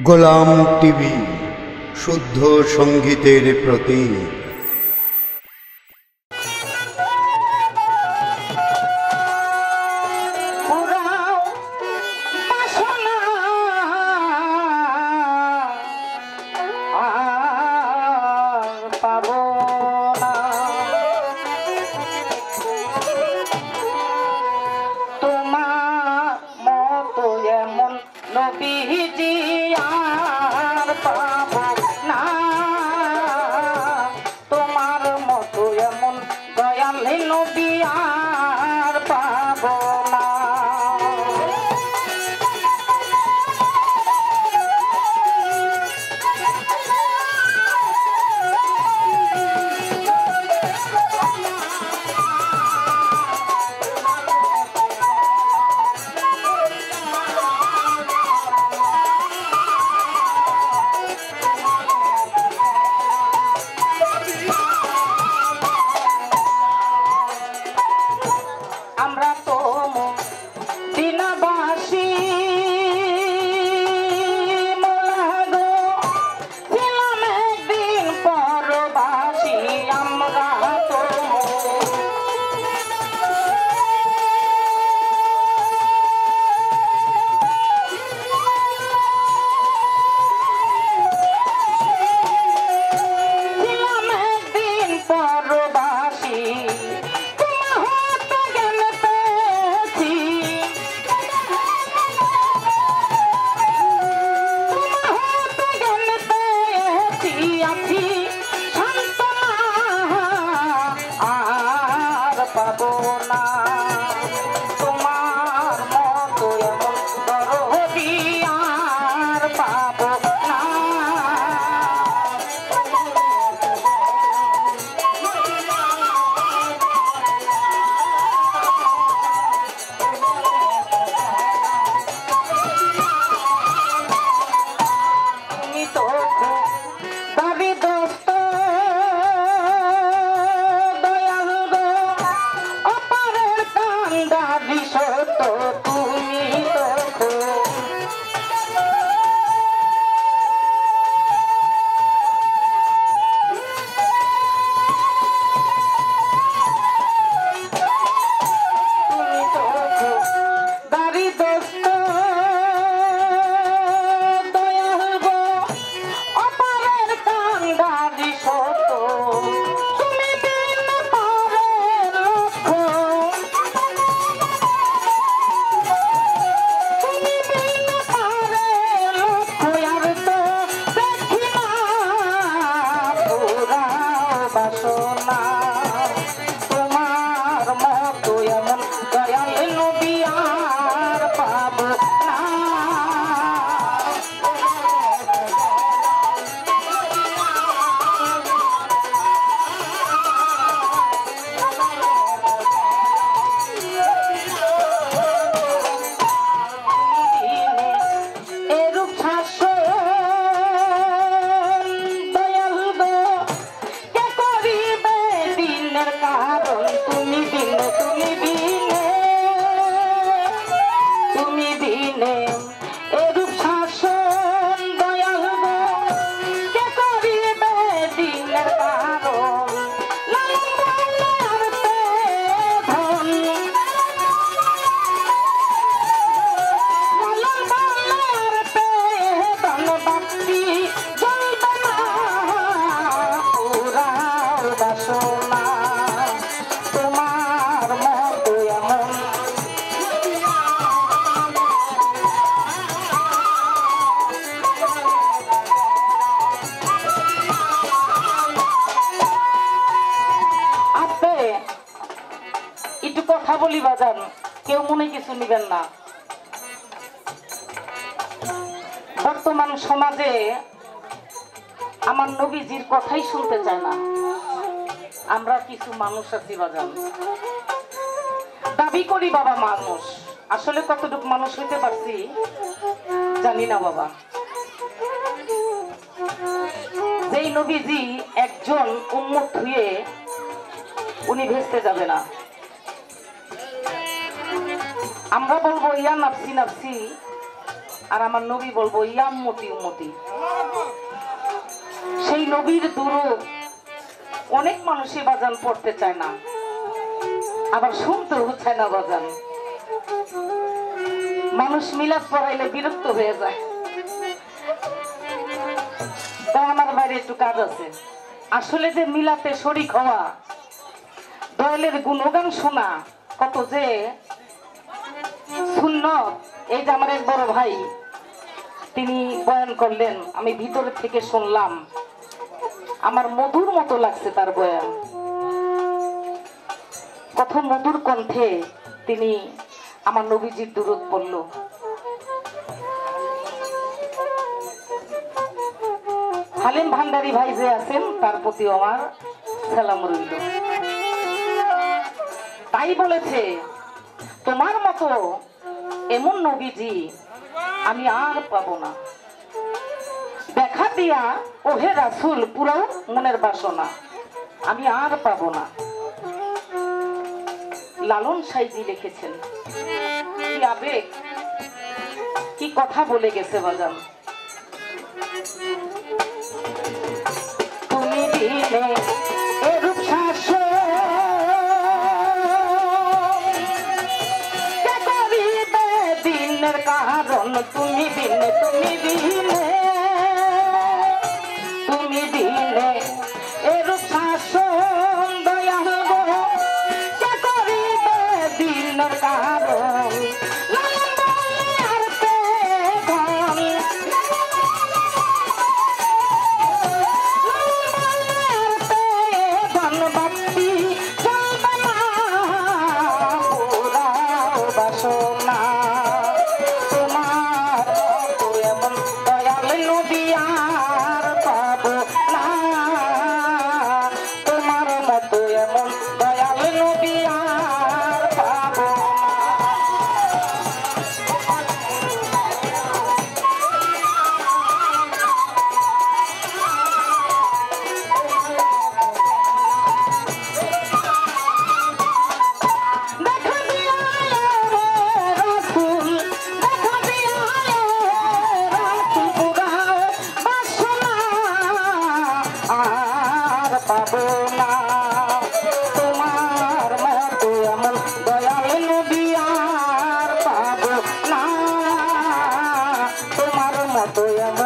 গোলাম TV, শুদ্ধ সঙ্গীতের প্রতীক। কেউ মনে কিছু নিবেন না। বর্তমান সমাজে আমার নবীজির কথাই শুনতে চায় না। আমরা কিছু মানুষ আছি বাজান, দাবি করি বাবা মানুষ, আসলে কতটুকু মানুষ হইতে পারছি জানি না বাবা। যেই নবীজি একজন উম্মত হয়ে উনি ভেস্তে যাবে না। আমরা বলবো ইয়া নাফসি নাফসি, আর আমার নবী বলবো ইয়াম্মতি উম্মতি। সেই নবীর দুরূদ অনেক মানুষই বাজান পড়তে চায় না, আবার শুনতেও চায় না বাজান। মানুষ মিলাদ পড়াইলে বিরক্ত হয়ে যায়। তো আমার বাইরে একটু কাজ আছে। আসলে যে মিলাতে শরীক হওয়া, দয়ালের গুণগান শোনা কত যে সুন্নত। এই যে আমার এক বড় ভাই তিনি বয়ান করলেন, আমি ভিতর থেকে শুনলাম, আমার মধুর মতো লাগছে তার বয়ান। কত মধুর কণ্ঠে তিনি আমার নবীজির দুরূদ পড়ল। হালিম ভান্ডারী ভাই যে আছেন তার প্রতি আমার সালাম রইল। তাই বলেছে, তোমার মতো এমন নবীজি আমি আর পাবো না। দেখা দিয়া ওহে রাসূল পুরাও মনের বাসনা, আমি আর পাবো না। লালন সাইজি লিখেছেন, কি আবেগ, কি কথা বলে গেছে বাজান। তুমি দিলে এরূপ শাসন, কে করিবে দিনের কারণ। তুমি দিলে, তুমি দিলে, তুমি দিলে এরূপ শাসন দয়াল গো, কে করিবে দিনের কারণ। Tôi